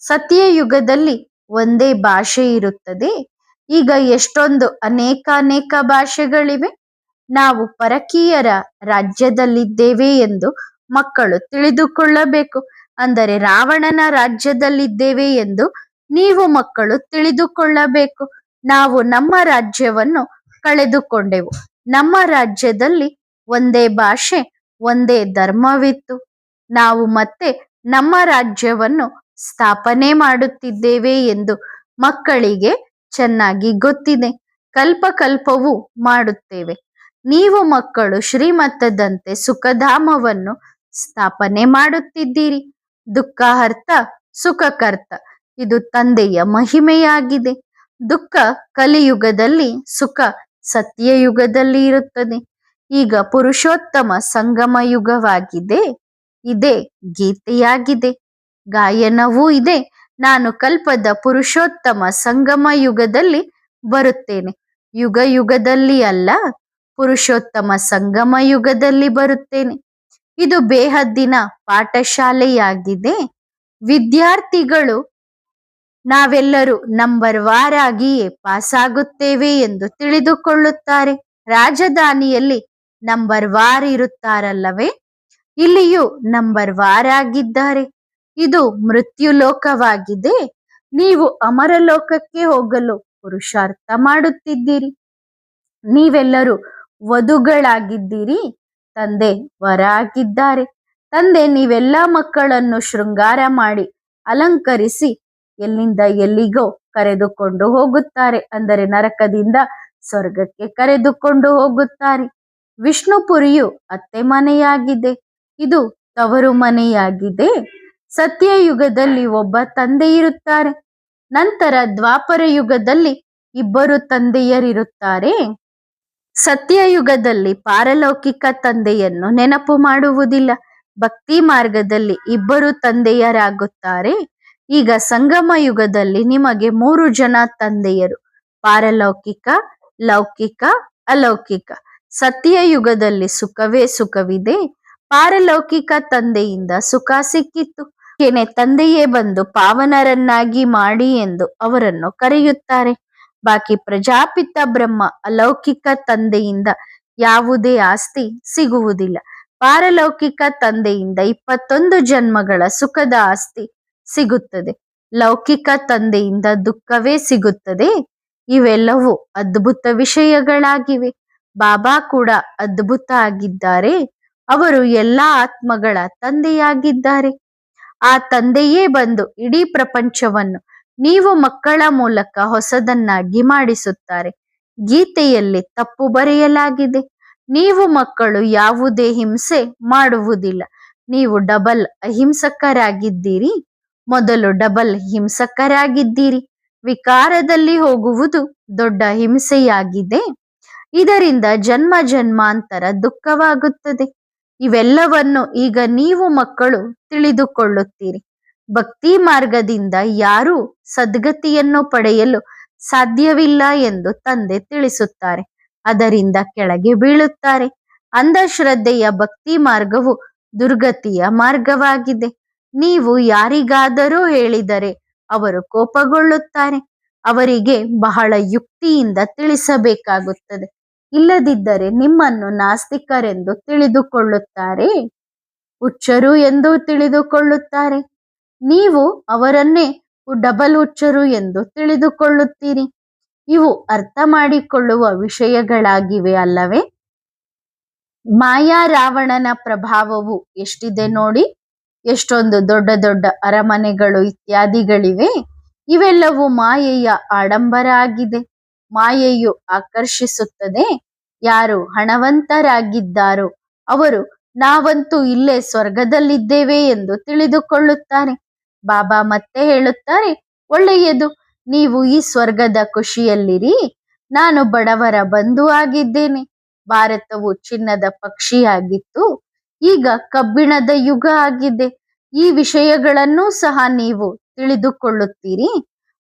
ಸತ್ಯಯುಗದಲ್ಲಿ ಒಂದೇ ಭಾಷೆ ಇರುತ್ತದೆ. ಈಗ ಎಷ್ಟೊಂದು ಅನೇಕ ಭಾಷೆಗಳಿವೆ. ನಾವು ಪರಕೀಯರ ರಾಜ್ಯದಲ್ಲಿದ್ದೇವೆ ಎಂದು ಮಕ್ಕಳು ತಿಳಿದುಕೊಳ್ಳಬೇಕು. ಅಂದರೆ ರಾವಣನ ರಾಜ್ಯದಲ್ಲಿದ್ದೇವೆ ಎಂದು ನೀವು ಮಕ್ಕಳು ತಿಳಿದುಕೊಳ್ಳಬೇಕು. ನಾವು ನಮ್ಮ ರಾಜ್ಯವನ್ನು ಕಳೆದುಕೊಂಡೆವು. ನಮ್ಮ ರಾಜ್ಯದಲ್ಲಿ ಒಂದೇ ಭಾಷೆ, ಒಂದೇ ಧರ್ಮವಿತ್ತು. ನಾವು ಮತ್ತೆ ನಮ್ಮ ರಾಜ್ಯವನ್ನು ಸ್ಥಾಪನೆ ಮಾಡುತ್ತಿದ್ದೇವೆ ಎಂದು ಮಕ್ಕಳಿಗೆ ಚೆನ್ನಾಗಿ ಗೊತ್ತಿದೆ. ಕಲ್ಪಕಲ್ಪವೂ ಮಾಡುತ್ತೇವೆ. ನೀವು ಮಕ್ಕಳು ಶ್ರೀಮತದಂತೆ ಸುಖಧಾಮವನ್ನು ಸ್ಥಾಪನೆ ಮಾಡುತ್ತಿದ್ದೀರಿ. ದುಃಖಹರ್ತ ಸುಖಕರ್ತ, ಇದು ತಂದೆಯ ಮಹಿಮೆಯಾಗಿದೆ. ದುಃಖ ಕಲಿಯುಗದಲ್ಲಿ, ಸುಖ ಸತ್ಯಯುಗದಲ್ಲಿ ಇರುತ್ತದೆ. ಈಗ ಪುರುಷೋತ್ತಮ ಸಂಗಮ ಯುಗವಾಗಿದೆ. ಇದೇ ಗೀತೆಯಾಗಿದೆ. ಗಾಯನವೂ ಇದೆ. ನಾನು ಕಲ್ಪದ ಪುರುಷೋತ್ತಮ ಸಂಗಮ ಯುಗದಲ್ಲಿ ಬರುತ್ತೇನೆ. ಯುಗ ಯುಗದಲ್ಲಿ ಅಲ್ಲ, ಪುರುಷೋತ್ತಮ ಸಂಗಮ ಯುಗದಲ್ಲಿ ಬರುತ್ತೇನೆ. ಇದು ಬೇಹದ್ದಿನ ಪಾಠಶಾಲೆಯಾಗಿದೆ. ವಿದ್ಯಾರ್ಥಿಗಳು ನಾವೆಲ್ಲರೂ ನಂಬರ್ ವಾರಾಗಿಯೇ ಪಾಸಾಗುತ್ತೇವೆ ಎಂದು ತಿಳಿದುಕೊಳ್ಳುತ್ತಾರೆ. ರಾಜಧಾನಿಯಲ್ಲಿ ನಂಬರ್ ವಾರ್ ಇರುತ್ತಾರಲ್ಲವೇ, ಇಲ್ಲಿಯೂ ನಂಬರ್ ವಾರ್ ಆಗಿದ್ದಾರೆ. ಇದು ಮೃತ್ಯು ಲೋಕವಾಗಿದೆ. ನೀವು ಅಮರಲೋಕಕ್ಕೆ ಹೋಗಲು ಪುರುಷಾರ್ಥ ಮಾಡುತ್ತಿದ್ದೀರಿ. ನೀವೆಲ್ಲರೂ ವಧುಗಳಾಗಿದ್ದೀರಿ. ತಂದೆ ವರ ಆಗಿದ್ದಾರೆ. ತಂದೆ ನೀವೆಲ್ಲ ಮಕ್ಕಳನ್ನು ಶೃಂಗಾರ ಮಾಡಿ ಅಲಂಕರಿಸಿ ಎಲ್ಲಿಂದ ಎಲ್ಲಿಗೋ ಕರೆದುಕೊಂಡು ಹೋಗುತ್ತಾರೆ. ಅಂದರೆ ನರಕದಿಂದ ಸ್ವರ್ಗಕ್ಕೆ ಕರೆದುಕೊಂಡು ಹೋಗುತ್ತಾರೆ. ವಿಷ್ಣುಪುರಿಯು ಅತ್ತೆ ಮನೆಯಾಗಿದೆ. ಇದು ತವರು ಮನೆಯಾಗಿದೆ. ಸತ್ಯಯುಗದಲ್ಲಿ ಒಬ್ಬ ತಂದೆ ಇರುತ್ತಾರೆ. ನಂತರ ದ್ವಾಪರ ಯುಗದಲ್ಲಿ ಇಬ್ಬರು ತಂದೆಯರಿರುತ್ತಾರೆ. ಸತ್ಯಯುಗದಲ್ಲಿ ಪಾರಲೌಕಿಕ ತಂದೆಯನ್ನು ನೆನಪು ಮಾಡುವುದಿಲ್ಲ. ಭಕ್ತಿ ಮಾರ್ಗದಲ್ಲಿ ಇಬ್ಬರು ತಂದೆಯರಾಗುತ್ತಾರೆ. ಈಗ ಸಂಗಮ ಯುಗದಲ್ಲಿ ನಿಮಗೆ 3 ಜನ ತಂದೆಯರು, ಪಾರಲೌಕಿಕ, ಲೌಕಿಕ, ಅಲೌಕಿಕ. ಸತ್ಯಯುಗದಲ್ಲಿ ಸುಖವೇ ಸುಖವಿದೆ. ಪಾರಲೌಕಿಕ ತಂದೆಯಿಂದ ಸುಖ ಸಿಕ್ಕಿತ್ತು. ತಂದೆಯೇ ಬಂದು ಪಾವನರನ್ನಾಗಿ ಮಾಡಿ ಎಂದು ಅವರನ್ನು ಕರೆಯುತ್ತಾರೆ. ಬಾಕಿ ಪ್ರಜಾಪಿತ ಬ್ರಹ್ಮ ಅಲೌಕಿಕ ತಂದೆಯಿಂದ ಯಾವುದೇ ಆಸ್ತಿ ಸಿಗುವುದಿಲ್ಲ. ಪಾರಲೌಕಿಕ ತಂದೆಯಿಂದ 21 ಜನ್ಮಗಳ ಸುಖದ ಆಸ್ತಿ ಸಿಗುತ್ತದೆ. ಲೌಕಿಕ ತಂದೆಯಿಂದ ದುಃಖವೇ ಸಿಗುತ್ತದೆ. ಇವೆಲ್ಲವೂ ಅದ್ಭುತ ವಿಷಯಗಳಾಗಿವೆ. ಬಾಬಾ ಕೂಡ ಅದ್ಭುತ ಆಗಿದ್ದಾರೆ. ಅವರು ಎಲ್ಲ ಆತ್ಮಗಳ ತಂದೆಯಾಗಿದ್ದಾರೆ. ಆ ತಂದೆಯೇ ಬಂದು ಇಡೀ ಪ್ರಪಂಚವನ್ನು ನೀವು ಮಕ್ಕಳ ಮೂಲಕ ಹೊಸದನ್ನಾಗಿ ಮಾಡಿಸುತ್ತಾರೆ. ಗೀತೆಯಲ್ಲಿ ತಪ್ಪು ಬರೆಯಲಾಗಿದೆ. ನೀವು ಮಕ್ಕಳು ಯಾವುದೇ ಹಿಂಸೆ ಮಾಡುವುದಿಲ್ಲ. ನೀವು ಡಬಲ್ ಅಹಿಂಸಕರಾಗಿದ್ದೀರಿ. ಮೊದಲು ಡಬಲ್ ಹಿಂಸಕರಾಗಿದ್ದೀರಿ. ವಿಕಾರದಲ್ಲಿ ಹೋಗುವುದು ದೊಡ್ಡ ಹಿಂಸೆಯಾಗಿದೆ. ಇದರಿಂದ ಜನ್ಮ ಜನ್ಮಾಂತರ ದುಃಖವಾಗುತ್ತದೆ. ಇವೆಲ್ಲವನ್ನು ಈಗ ನೀವು ಮಕ್ಕಳು ತಿಳಿದುಕೊಳ್ಳುತ್ತೀರಿ. ಭಕ್ತಿ ಮಾರ್ಗದಿಂದ ಯಾರೂ ಸದ್ಗತಿಯನ್ನು ಪಡೆಯಲು ಸಾಧ್ಯವಿಲ್ಲ ಎಂದು ತಂದೆ ತಿಳಿಸುತ್ತಾರೆ. ಅದರಿಂದ ಕೆಳಗೆ ಬೀಳುತ್ತಾರೆ. ಅಂಧಶ್ರದ್ಧೆಯ ಭಕ್ತಿ ಮಾರ್ಗವು ದುರ್ಗತಿಯ ಮಾರ್ಗವಾಗಿದೆ. ನೀವು ಯಾರಿಗಾದರೂ ಹೇಳಿದರೆ ಅವರು ಕೋಪಗೊಳ್ಳುತ್ತಾರೆ. ಅವರಿಗೆ ಬಹಳ ಯುಕ್ತಿಯಿಂದ ತಿಳಿಸಬೇಕಾಗುತ್ತದೆ. ಇಲ್ಲದಿದ್ದರೆ ನಿಮ್ಮನ್ನು ನಾಸ್ತಿಕರೆಂದು ತಿಳಿದುಕೊಳ್ಳುತ್ತಾರೆ, ಹುಚ್ಚರು ಎಂದು ತಿಳಿದುಕೊಳ್ಳುತ್ತಾರೆ. ನೀವು ಅವರನ್ನೇ ಡಬಲ್ ಹುಚ್ಚರು ಎಂದು ತಿಳಿದುಕೊಳ್ಳುತ್ತೀರಿ. ಇವು ಅರ್ಥ ಮಾಡಿಕೊಳ್ಳುವ ವಿಷಯಗಳಾಗಿವೆ ಅಲ್ಲವೇ? ಮಾಯಾ ರಾವಣನ ಪ್ರಭಾವವು ಎಷ್ಟಿದೆ ನೋಡಿ. ಎಷ್ಟೊಂದು ದೊಡ್ಡ ದೊಡ್ಡ ಅರಮನೆಗಳು ಇತ್ಯಾದಿಗಳಿವೆ. ಇವೆಲ್ಲವೂ ಮಾಯೆಯ ಆಡಂಬರ ಆಗಿದೆ. ಮಾಯೆಯು ಆಕರ್ಷಿಸುತ್ತದೆ. ಯಾರು ಹಣವಂತರಾಗಿದ್ದಾರೋ ಅವರು ನಾವಂತೂ ಇಲ್ಲೇ ಸ್ವರ್ಗದಲ್ಲಿದ್ದೇವೆ ಎಂದು ತಿಳಿದುಕೊಳ್ಳುತ್ತಾರೆ. ಬಾಬಾ ಮತ್ತೆ ಹೇಳುತ್ತಾರೆ, ಒಳ್ಳೆಯದು, ನೀವು ಈ ಸ್ವರ್ಗದ ಖುಷಿಯಲ್ಲಿರಿ. ನಾನು ಬಡವರ ಬಂಧು ಆಗಿದ್ದೇನೆ. ಭಾರತವು ಚಿನ್ನದ ಪಕ್ಷಿಯಾಗಿತ್ತು, ಈಗ ಕಬ್ಬಿಣದ ಯುಗ ಆಗಿದೆ. ಈ ವಿಷಯಗಳನ್ನೂ ಸಹ ನೀವು ತಿಳಿದುಕೊಳ್ಳುತ್ತೀರಿ.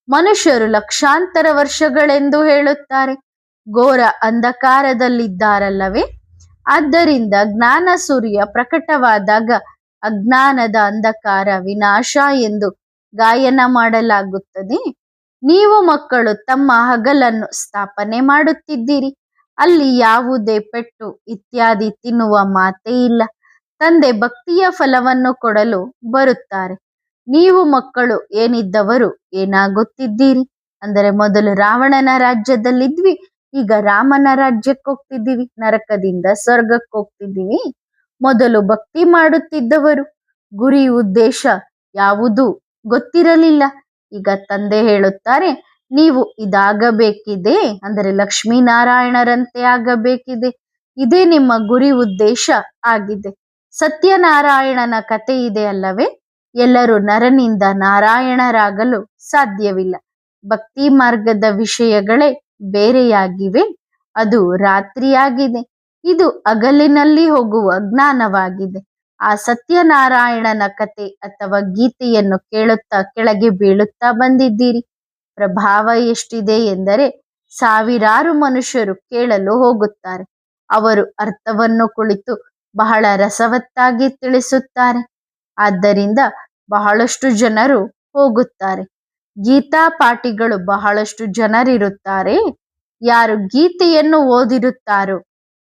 ಮನುಷ್ಯರು ಲಕ್ಷಾಂತರ ವರ್ಷಗಳೆಂದು ಹೇಳುತ್ತಾರೆ. ಘೋರ ಅಂಧಕಾರದಲ್ಲಿದ್ದಾರಲ್ಲವೇ? ಆದ್ದರಿಂದ ಜ್ಞಾನ ಸೂರ್ಯ ಪ್ರಕಟವಾದಾಗ ಅಜ್ಞಾನದ ಅಂಧಕಾರ ವಿನಾಶ ಎಂದು ಗಾಯನ ಮಾಡಲಾಗುತ್ತದೆ. ನೀವು ಮಕ್ಕಳು ತಮ್ಮ ಹಗಲನ್ನು ಸ್ಥಾಪನೆ ಮಾಡುತ್ತಿದ್ದೀರಿ. ಅಲ್ಲಿ ಯಾವುದೇ ಪೆಟ್ಟು ಇತ್ಯಾದಿ ತಿನ್ನುವ ಮಾತೇ ಇಲ್ಲ. ತಂದೆ ಭಕ್ತಿಯ ಫಲವನ್ನು ಕೊಡಲು ಬರುತ್ತಾರೆ. ನೀವು ಮಕ್ಕಳು ಏನಿದ್ದವರು ಏನಾಗುತ್ತಿದ್ದೀರಿ ಅಂದರೆ, ಮೊದಲು ರಾವಣನ ರಾಜ್ಯದಲ್ಲಿದ್ವಿ, ಈಗ ರಾಮನ ರಾಜ್ಯಕ್ಕೆ ಹೋಗ್ತಿದ್ದೀವಿ, ನರಕದಿಂದ ಸ್ವರ್ಗಕ್ಕೆ ಹೋಗ್ತಿದ್ದೀವಿ. ಮೊದಲು ಭಕ್ತಿ ಮಾಡುತ್ತಿದ್ದವರು ಗುರಿ ಉದ್ದೇಶ ಯಾವುದು ಗೊತ್ತಿರಲಿಲ್ಲ. ಈಗ ತಂದೆ ಹೇಳುತ್ತಾರೆ, ನೀವು ಇದಾಗಬೇಕಿದೆ ಅಂದರೆ ಲಕ್ಷ್ಮೀನಾರಾಯಣರಂತೆ ಆಗಬೇಕಿದೆ. ಇದೇ ನಿಮ್ಮ ಗುರಿ ಉದ್ದೇಶ ಆಗಿದೆ. ಸತ್ಯನಾರಾಯಣನ ಕಥೆ ಇದೆ ಅಲ್ಲವೇ? ಎಲ್ಲರೂ ನರನಿಂದ ನಾರಾಯಣರಾಗಲು ಸಾಧ್ಯವಿಲ್ಲ. ಭಕ್ತಿ ಮಾರ್ಗದ ವಿಷಯಗಳೇ ಬೇರೆಯಾಗಿವೆ. ಅದು ರಾತ್ರಿಯಾಗಿದೆ, ಇದು ಹಗಲಿನಲ್ಲಿ ಹೋಗುವ ಜ್ಞಾನವಾಗಿದೆ. ಆ ಸತ್ಯನಾರಾಯಣನ ಕತೆ ಅಥವಾ ಗೀತೆಯನ್ನು ಕೇಳುತ್ತಾ ಕೆಳಗೆ ಬೀಳುತ್ತಾ ಬಂದಿದ್ದೀರಿ. ಪ್ರಭಾವ ಎಷ್ಟಿದೆ ಎಂದರೆ, ಸಾವಿರಾರು ಮನುಷ್ಯರು ಕೇಳಲು ಹೋಗುತ್ತಾರೆ. ಅವರು ಅರ್ಥವನ್ನು ಕುಳಿತು ಬಹಳ ರಸವತ್ತಾಗಿ ತಿಳಿಸುತ್ತಾರೆ. ಆದ್ದರಿಂದ ಬಹಳಷ್ಟು ಜನರು ಹೋಗುತ್ತಾರೆ. ಗೀತಾ ಪಾಠಿಗಳು ಬಹಳಷ್ಟು ಜನರಿರುತ್ತಾರೆ. ಯಾರು ಗೀತೆಯನ್ನು ಓದಿರುತ್ತಾರೋ,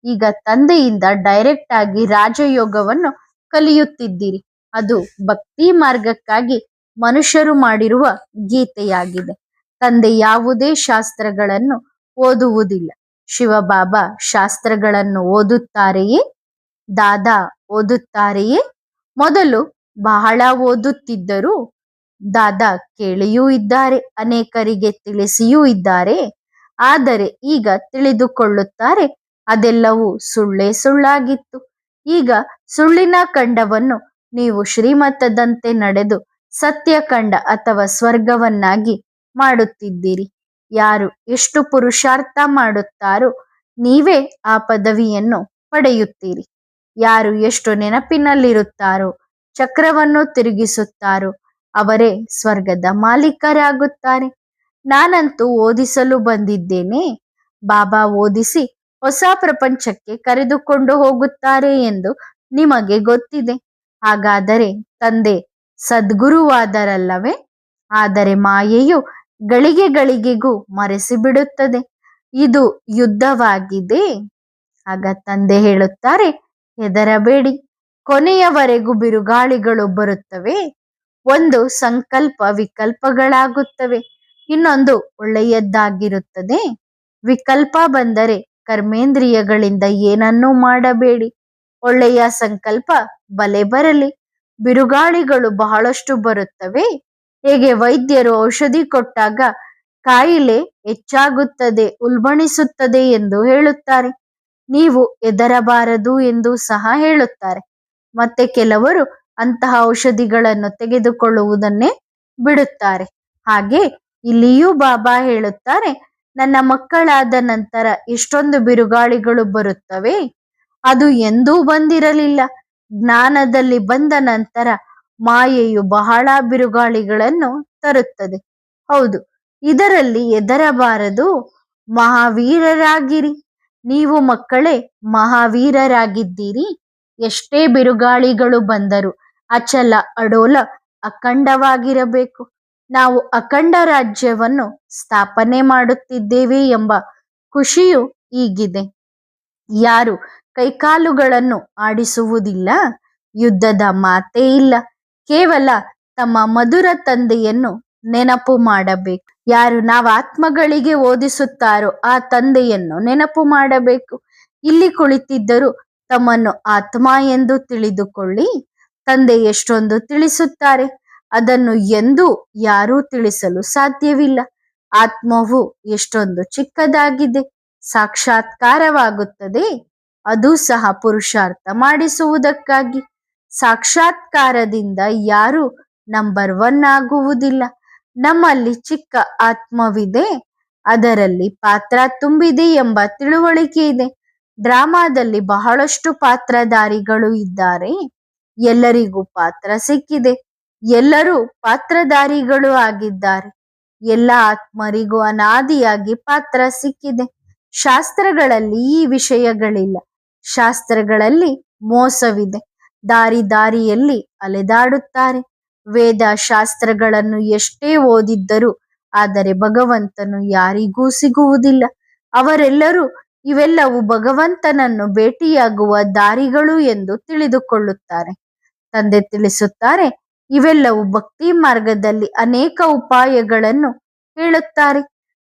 ಈಗ ತಂದೆಯಿಂದ ಡೈರೆಕ್ಟ್ ಆಗಿ ರಾಜಯೋಗವನ್ನು ಕಲಿಯುತ್ತಿದ್ದೀರಿ. ಅದು ಭಕ್ತಿ ಮಾರ್ಗಕ್ಕಾಗಿ ಮನುಷ್ಯರು ಮಾಡಿರುವ ಗೀತೆಯಾಗಿದೆ. ತಂದೆ ಯಾವುದೇ ಶಾಸ್ತ್ರಗಳನ್ನು ಓದುವುದಿಲ್ಲ. ಶಿವಬಾಬಾ ಶಾಸ್ತ್ರಗಳನ್ನು ಓದುತ್ತಾರೆಯೇ? ದಾದಾ ಓದುತ್ತಾರೆಯೇ? ಮೊದಲು ಬಹಳ ಓದುತ್ತಿದ್ದರು. ದಾದಾ ಕೇಳಿಯೂ ಇದ್ದಾರೆ, ಅನೇಕರಿಗೆ ತಿಳಿಸಿಯೂ ಇದ್ದಾರೆ. ಆದರೆ ಈಗ ತಿಳಿದುಕೊಳ್ಳುತ್ತಾರೆ ಅದೆಲ್ಲವೂ ಸುಳ್ಳೇ ಸುಳ್ಳಾಗಿತ್ತು. ಈಗ ಸುಳ್ಳಿನ ಖಂಡವನ್ನು ನೀವು ಶ್ರೀಮತದಂತೆ ನಡೆದು ಸತ್ಯಖಂಡ ಅಥವಾ ಸ್ವರ್ಗವನ್ನಾಗಿ ಮಾಡುತ್ತಿದ್ದೀರಿ. ಯಾರು ಎಷ್ಟು ಪುರುಷಾರ್ಥ ಮಾಡುತ್ತಾರೋ ನೀವೇ ಆ ಪದವಿಯನ್ನು ಪಡೆಯುತ್ತೀರಿ. ಯಾರು ಎಷ್ಟು ನೆನಪಿನಲ್ಲಿರುತ್ತಾರೋ, ಚಕ್ರವನ್ನು ತಿರುಗಿಸುತ್ತಾರೋ ಅವರೇ ಸ್ವರ್ಗದ ಮಾಲೀಕರಾಗುತ್ತಾರೆ. ನಾನಂತೂ ಓದಿಸಲು ಬಂದಿದ್ದೇನೆ. ಬಾಬಾ ಓದಿಸಿ ಹೊಸ ಪ್ರಪಂಚಕ್ಕೆ ಕರೆದುಕೊಂಡು ಹೋಗುತ್ತಾರೆ ಎಂದು ನಿಮಗೆ ಗೊತ್ತಿದೆ. ಹಾಗಾದರೆ ತಂದೆ ಸದ್ಗುರುವಾದರಲ್ಲವೇ? ಆದರೆ ಮಾಯೆಯು ಗಳಿಗೆ ಗಳಿಗೆಗೂ ಮರೆಸಿಬಿಡುತ್ತದೆ. ಇದು ಯುದ್ಧವಾಗಿದೆ. ಆಗ ತಂದೆ ಹೇಳುತ್ತಾರೆ, ಹೆದರಬೇಡಿ, ಕೊನೆಯವರೆಗೂ ಬಿರುಗಾಳಿಗಳು ಬರುತ್ತವೆ. ಒಂದು ಸಂಕಲ್ಪ ವಿಕಲ್ಪಗಳಾಗುತ್ತವೆ, ಇನ್ನೊಂದು ಒಳ್ಳೆಯದ್ದಾಗಿರುತ್ತದೆ. ವಿಕಲ್ಪ ಬಂದರೆ ಕರ್ಮೇಂದ್ರಿಯಗಳಿಂದ ಏನನ್ನೂ ಮಾಡಬೇಡಿ. ಒಳ್ಳೆಯ ಸಂಕಲ್ಪ ಬಲೆ ಬರಲಿ. ಬಿರುಗಾಳಿಗಳು ಬಹಳಷ್ಟು ಬರುತ್ತವೆ. ಹೇಗೆ ವೈದ್ಯರು ಔಷಧಿ ಕೊಟ್ಟಾಗ ಕಾಯಿಲೆ ಹೆಚ್ಚಾಗುತ್ತದೆ, ಉಲ್ಬಣಿಸುತ್ತದೆ ಎಂದು ಹೇಳುತ್ತಾರೆ, ನೀವು ಹೆದರಬಾರದು ಎಂದು ಸಹ ಹೇಳುತ್ತಾರೆ. ಮತ್ತೆ ಕೆಲವರು ಅಂತಹ ಔಷಧಿಗಳನ್ನು ತೆಗೆದುಕೊಳ್ಳುವುದನ್ನೇ ಬಿಡುತ್ತಾರೆ. ಹಾಗೆ ಇಲ್ಲಿಯೂ ಬಾಬಾ ಹೇಳುತ್ತಾರೆ, ನನ್ನ ಮಕ್ಕಳಾದ ನಂತರ ಎಷ್ಟೊಂದು ಬಿರುಗಾಳಿಗಳು ಬರುತ್ತವೆ, ಅದು ಎಂದೂ ಬಂದಿರಲಿಲ್ಲ. ಜ್ಞಾನದಲ್ಲಿ ಬಂದ ನಂತರ ಮಾಯೆಯು ಬಹಳ ಬಿರುಗಾಳಿಗಳನ್ನು ತರುತ್ತದೆ. ಹೌದು, ಇದರಲ್ಲಿ ಹೆದರಬಾರದು. ಮಹಾವೀರರಾಗಿರಿ. ನೀವು ಮಕ್ಕಳೇ ಮಹಾವೀರರಾಗಿದ್ದೀರಿ. ಎಷ್ಟೇ ಬಿರುಗಾಳಿಗಳು ಬಂದರೂ ಅಚಲ ಅಡೋಲ ಅಖಂಡವಾಗಿರಬೇಕು. ನಾವು ಅಖಂಡ ರಾಜ್ಯವನ್ನು ಸ್ಥಾಪನೆ ಮಾಡುತ್ತಿದ್ದೇವೆ ಎಂಬ ಖುಷಿಯು ಈಗಿದೆ. ಯಾರು ಕೈಕಾಲುಗಳನ್ನು ಆಡಿಸುವುದಿಲ್ಲ, ಯುದ್ಧದ ಮಾತೇ ಇಲ್ಲ, ಕೇವಲ ತಮ್ಮ ಮಧುರ ತಂದೆಯನ್ನು ನೆನಪು ಮಾಡಬೇಕು. ಯಾರು ನಾವು ಆತ್ಮಗಳಿಗೆ ಓದಿಸುತ್ತಾರೋ ಆ ತಂದೆಯನ್ನು ನೆನಪು ಮಾಡಬೇಕು. ಇಲ್ಲಿ ಕುಳಿತಿದ್ದರೂ ತಮ್ಮನ್ನು ಆತ್ಮ ಎಂದು ತಿಳಿದುಕೊಳ್ಳಿ. ತಂದೆ ಎಷ್ಟೊಂದು ತಿಳಿಸುತ್ತಾರೆ, ಅದನ್ನು ಎಂದೂ ಯಾರೂ ತಿಳಿಸಲು ಸಾಧ್ಯವಿಲ್ಲ. ಆತ್ಮವು ಎಷ್ಟೊಂದು ಚಿಕ್ಕದಾಗಿದೆ, ಸಾಕ್ಷಾತ್ಕಾರವಾಗುತ್ತದೆ, ಅದು ಸಹ ಪುರುಷಾರ್ಥ ಮಾಡಿಸುವುದಕ್ಕಾಗಿ. ಸಾಕ್ಷಾತ್ಕಾರದಿಂದ ಯಾರೂ ನಂಬರ್ 1 ಆಗುವುದಿಲ್ಲ. ನಮ್ಮಲ್ಲಿ ಚಿಕ್ಕ ಆತ್ಮವಿದೆ, ಅದರಲ್ಲಿ ಪಾತ್ರ ತುಂಬಿದೆ ಎಂಬ ತಿಳುವಳಿಕೆ ಇದೆ. ಡ್ರಾಮಾದಲ್ಲಿ ಬಹಳಷ್ಟು ಪಾತ್ರಧಾರಿಗಳು ಇದ್ದಾರೆ, ಎಲ್ಲರಿಗೂ ಪಾತ್ರ ಸಿಕ್ಕಿದೆ, ಎಲ್ಲರೂ ಪಾತ್ರಧಾರಿಗಳು ಆಗಿದ್ದಾರೆ. ಎಲ್ಲ ಆತ್ಮರಿಗೂ ಅನಾದಿಯಾಗಿ ಪಾತ್ರ ಸಿಕ್ಕಿದೆ. ಶಾಸ್ತ್ರಗಳಲ್ಲಿ ಈ ವಿಷಯಗಳಿಲ್ಲ. ಶಾಸ್ತ್ರಗಳಲ್ಲಿ ಮೋಸವಿದೆ. ದಾರಿ ದಾರಿಯಲ್ಲಿ ಅಲೆದಾಡುತ್ತಾರೆ. ವೇದ ಶಾಸ್ತ್ರಗಳನ್ನು ಎಷ್ಟೇ ಓದಿದ್ದರೂ ಆದರೆ ಭಗವಂತನು ಯಾರಿಗೂ ಸಿಗುವುದಿಲ್ಲ. ಅವರೆಲ್ಲರೂ ಇವೆಲ್ಲವೂ ಭಗವಂತನನ್ನು ಭೇಟಿಯಾಗುವ ದಾರಿಗಳು ಎಂದು ತಿಳಿದುಕೊಳ್ಳುತ್ತಾರೆ. ತಂದೆ ತಿಳಿಸುತ್ತಾರೆ, ಇವೆಲ್ಲವೂ ಭಕ್ತಿ ಮಾರ್ಗದಲ್ಲಿ ಅನೇಕ ಉಪಾಯಗಳನ್ನು ಹೇಳುತ್ತಾರೆ.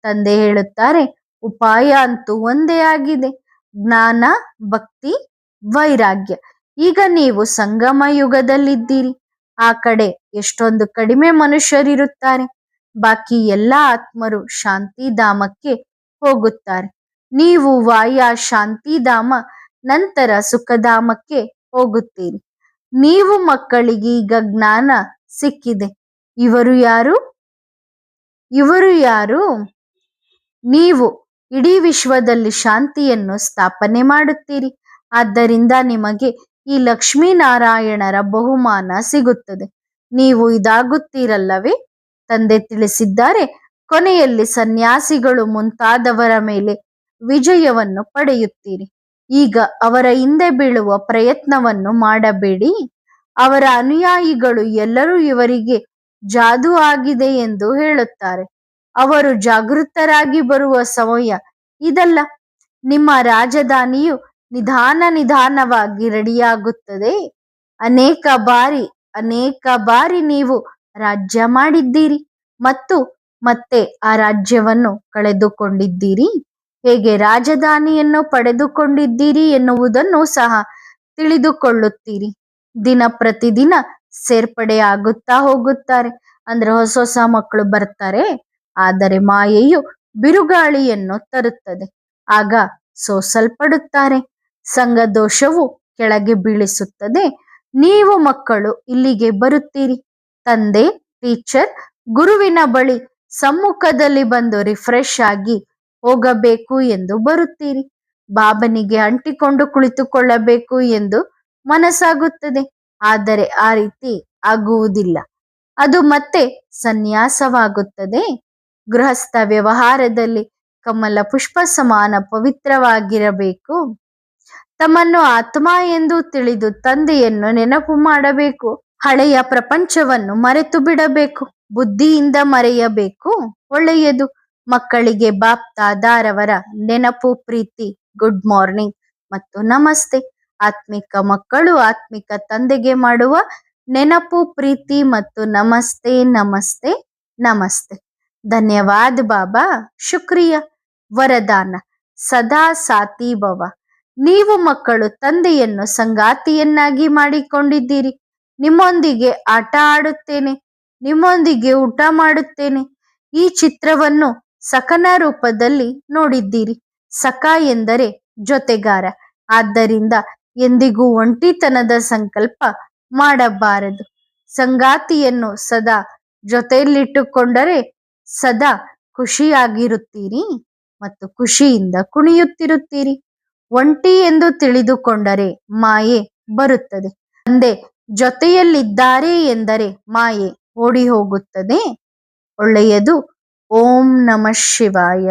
ತಂದೆ ಹೇಳುತ್ತಾರೆ, ಉಪಾಯ ಅಂತೂ ಒಂದೇ ಆಗಿದೆ, ಜ್ಞಾನ, ಭಕ್ತಿ, ವೈರಾಗ್ಯ. ಈಗ ನೀವು ಸಂಗಮ ಯುಗದಲ್ಲಿದ್ದೀರಿ. ಆ ಕಡೆ ಎಷ್ಟೊಂದು ಕಡಿಮೆ ಮನುಷ್ಯರಿರುತ್ತಾರೆ. ಬಾಕಿ ಎಲ್ಲ ಆತ್ಮರು ಶಾಂತಿಧಾಮಕ್ಕೆ ಹೋಗುತ್ತಾರೆ. ನೀವು ವಾಯ ಶಾಂತಿಧಾಮ, ನಂತರ ಸುಖಧಾಮಕ್ಕೆ ಹೋಗುತ್ತೀರಿ. ನೀವು ಮಕ್ಕಳಿಗೆ ಈಗ ಜ್ಞಾನ ಸಿಕ್ಕಿದೆ. ಇವರು ಯಾರು? ಇವರು ಯಾರು? ನೀವು ಇಡೀ ವಿಶ್ವದಲ್ಲಿ ಶಾಂತಿಯನ್ನು ಸ್ಥಾಪನೆ ಮಾಡುತ್ತೀರಿ. ಆದ್ದರಿಂದ ನಿಮಗೆ ಈ ಲಕ್ಷ್ಮೀನಾರಾಯಣರ ಬಹುಮಾನ ಸಿಗುತ್ತದೆ. ನೀವು ಇದಾಗುತ್ತೀರಲ್ಲವೇ? ತಂದೆ ತಿಳಿಸಿದ್ದಾರೆ, ಕೊನೆಯಲ್ಲಿ ಸನ್ಯಾಸಿಗಳು ಮುಂತಾದವರ ಮೇಲೆ ವಿಜಯವನ್ನು ಪಡೆಯುತ್ತೀರಿ. ಈಗ ಅವರ ಹಿಂದೆ ಬೀಳುವ ಪ್ರಯತ್ನವನ್ನು ಮಾಡಬೇಡಿ. ಅವರ ಅನುಯಾಯಿಗಳು ಎಲ್ಲರೂ ಇವರಿಗೆ ಜಾದೂ ಆಗಿದೆ ಎಂದು ಹೇಳುತ್ತಾರೆ. ಅವರು ಜಾಗೃತರಾಗಿ ಬರುವ ಸಮಯ ಇದಲ್ಲ. ನಿಮ್ಮ ರಾಜಧಾನಿಯು ನಿಧಾನವಾಗಿ ರೆಡಿಯಾಗುತ್ತದೆ. ಅನೇಕ ಬಾರಿ ನೀವು ರಾಜ್ಯ ಮಾಡಿದ್ದೀರಿ ಮತ್ತು ಮತ್ತೆ ಆ ರಾಜ್ಯವನ್ನು ಕಳೆದುಕೊಂಡಿದ್ದೀರಿ. ಹೇಗೆ ರಾಜಧಾನಿಯನ್ನು ಪಡೆದುಕೊಂಡಿದ್ದೀರಿ ಎನ್ನುವುದನ್ನು ಸಹ ತಿಳಿದುಕೊಳ್ಳುತ್ತೀರಿ. ದಿನ ಪ್ರತಿದಿನ ಸೇರ್ಪಡೆ ಆಗುತ್ತಾ ಹೋಗುತ್ತಾರೆ. ಅಂದ್ರೆ ಹೊಸ ಮಕ್ಕಳು ಬರ್ತಾರೆ. ಆದರೆ ಮಾಯೆಯು ಬಿರುಗಾಳಿಯನ್ನು ತರುತ್ತದೆ. ಆಗ ಸೋಸಲ್ಪಡುತ್ತಾರೆ. ಸಂಘ ದೋಷವು ಕೆಳಗೆ ಬೀಳಿಸುತ್ತದೆ. ನೀವು ಮಕ್ಕಳು ಇಲ್ಲಿಗೆ ಬರುತ್ತೀರಿ. ತಂದೆ, ಟೀಚರ್, ಗುರುವಿನ ಬಳಿ ಸಮ್ಮುಖದಲ್ಲಿ ಬಂದು ರಿಫ್ರೆಶ್ ಆಗಿ ಹೋಗಬೇಕು ಎಂದು ಬರುತ್ತೀರಿ. ಬಾಬನಿಗೆ ಅಂಟಿಕೊಂಡು ಕುಳಿತುಕೊಳ್ಳಬೇಕು ಎಂದು ಮನಸ್ಸಾಗುತ್ತದೆ. ಆದರೆ ಆ ರೀತಿ ಆಗುವುದಿಲ್ಲ. ಅದು ಮತ್ತೆ ಸನ್ಯಾಸವಾಗುತ್ತದೆ. ಗೃಹಸ್ಥ ವ್ಯವಹಾರದಲ್ಲಿ ಕಮಲ ಪುಷ್ಪ ಸಮಾನ ಪವಿತ್ರವಾಗಿರಬೇಕು. ತಮ್ಮನ್ನು ಆತ್ಮ ಎಂದು ತಿಳಿದು ತಂದೆಯನ್ನು ನೆನಪು ಮಾಡಬೇಕು. ಹಳೆಯ ಪ್ರಪಂಚವನ್ನು ಮರೆತು ಬಿಡಬೇಕು. ಬುದ್ಧಿಯಿಂದ ಮರೆಯಬೇಕು. ಒಳ್ಳೆಯದು. ಮಕ್ಕಳಿಗೆ ಬಾಪ್ ದಾದಾರವರ ನೆನಪು, ಪ್ರೀತಿ, ಗುಡ್ ಮಾರ್ನಿಂಗ್ ಮತ್ತು ನಮಸ್ತೆ. ಆತ್ಮಿಕ ಮಕ್ಕಳು ಆತ್ಮಿಕ ತಂದೆಗೆ ಮಾಡುವ ನೆನಪು, ಪ್ರೀತಿ ಮತ್ತು ನಮಸ್ತೆ ನಮಸ್ತೆ ನಮಸ್ತೆ. ಧನ್ಯವಾದ ಬಾಬಾ. ಶುಕ್ರಿಯ. ವರದಾನ: ಸದಾ ಸಾತಿ ಭವ. ನೀವು ಮಕ್ಕಳು ತಂದೆಯನ್ನು ಸಂಗಾತಿಯನ್ನಾಗಿ ಮಾಡಿಕೊಂಡಿದ್ದೀರಿ. ನಿಮ್ಮೊಂದಿಗೆ ಆಟ ಆಡುತ್ತೇನೆ, ನಿಮ್ಮೊಂದಿಗೆ ಊಟ ಮಾಡುತ್ತೇನೆ. ಈ ಚಿತ್ರವನ್ನು ಸಖನ ರೂಪದಲ್ಲಿ ನೋಡಿದ್ದೀರಿ. ಸಖ ಎಂದರೆ ಜೊತೆಗಾರ. ಆದ್ದರಿಂದ ಎಂದಿಗೂ ಒಂಟಿತನದ ಸಂಕಲ್ಪ ಮಾಡಬಾರದು. ಸಂಗಾತಿಯನ್ನು ಸದಾ ಜೊತೆಯಲ್ಲಿಟ್ಟುಕೊಂಡರೆ ಸದಾ ಖುಷಿಯಾಗಿರುತ್ತೀರಿ ಮತ್ತು ಖುಷಿಯಿಂದ ಕುಣಿಯುತ್ತಿರುತ್ತೀರಿ. ಒಂಟಿ ಎಂದು ತಿಳಿದುಕೊಂಡರೆ ಮಾಯೆ ಬರುತ್ತದೆ. ತಂದೆ ಜೊತೆಯಲ್ಲಿದ್ದಾರೆ ಎಂದರೆ ಮಾಯೆ ಓಡಿ ಹೋಗುತ್ತದೆ. ಒಳ್ಳೆಯದು. ಓಂ ನಮಃ ಶಿವಾಯ.